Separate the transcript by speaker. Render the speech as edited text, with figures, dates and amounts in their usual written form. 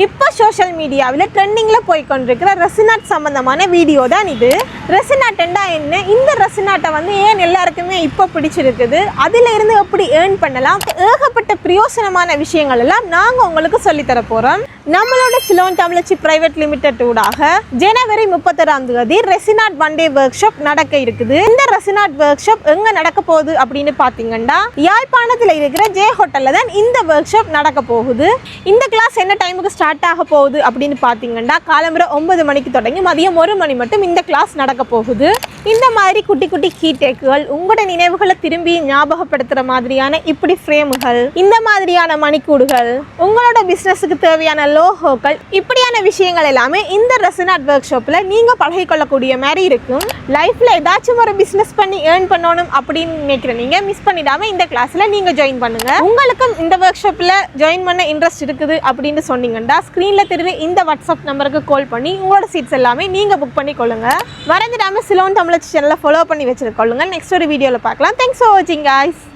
Speaker 1: இப்போ சோஷியல் மீடியாவில் ட்ரெண்டிங்கில் போய்கொண்டிருக்கிற ரெசின் ஆர்ட் சம்மந்தமான வீடியோ தான் இது. ரெசின் ஆர்ட்னா என்ன, இந்த ரெசின் ஆர்ட்டை வந்து ஏன் எல்லாருக்குமே இப்போ பிடிச்சிருக்குது, அதில் இருந்து எப்படி ஏர்ன் பண்ணலாம், ஏகப்பட்ட பிரயோசனமான விஷயங்கள் எல்லாம் நாங்கள் உங்களுக்கு சொல்லித்தர போகிறோம். நம்மளோட சிலோன் தமிழச்சி பிரைவேட் லிமிடெட் ஊடாக ஜனவரி 31 resin art one day work shop நடக்க இருக்குது. இந்த ரெசின் ஆர்ட் ஒர்க் ஷாப் எங்கே நடக்க போகுது அப்படின்னு பார்த்தீங்கன்னா யாழ்ப்பாணத்தில் இருக்கிற ஜே ஹோட்டலில் தான் இந்த ஒர்க் ஷாப் நடக்க போகுது. இந்த கிளாஸ் என்ன டைமுக்கு ஸ்டார்ட் ஆக போகுது அப்படின்னு பார்த்தீங்கன்னா காலம்பரை 9 மணிக்கு தொடங்கி மதியம் 1 மணி மட்டும் இந்த கிளாஸ் நடக்க போகுது. இந்த மாதிரி குட்டி குட்டி கீடேக்குகள், உங்களோட நினைவுகளை திரும்பி ஞாபகப்படுத்துகிற மாதிரியான இப்படி ஃப்ரேமுகள், இந்த மாதிரியான மணிக்கூடுகள், உங்களோட பிஸ்னஸுக்கு தேவையான லோகோக்கள், இப்படியான விஷயங்கள் எல்லாமே இந்த ரெசின் ஆர்ட் ஒர்க் ஷாப்பில் நீங்கள் பழகிக்கொள்ளக்கூடிய மாதிரி இருக்கும். லைஃப்பில் ஏதாச்சும் ஒரு பிஸ்னஸ் பண்ணி ஏர்ன் பண்ணணும் அப்படின்னு நினைக்கிற நீங்கள் மிஸ் பண்ணிடாமல் இந்த கிளாஸில் நீங்கள் ஜாயின் பண்ணுங்கள். உங்களுக்கும் இந்த ஒர்க் ஷாப்பில் ஜாயின் பண்ண இன்ட்ரெஸ்ட் இருக்குது அப்படின்னு சொன்னீங்கன்னா ஸ்க்ரீனில் தெரிஞ்ச இந்த வாட்ஸ்அப் நம்பருக்கு கால் பண்ணி உங்களோட சீட்ஸ் எல்லாமே நீங்கள் புக் பண்ணி கொள்ளுங்கள். மறந்துடாமல் சிலோன் தமிழச்சி சேனலை ஃபாலோ பண்ணி வச்சுருக்கொள்ளுங்கள். நெக்ஸ்ட் ஒரு வீடியோவில் பார்க்கலாம். தேங்க்ஸ் ஃபார் வாட்சிங் காய்ஸ்.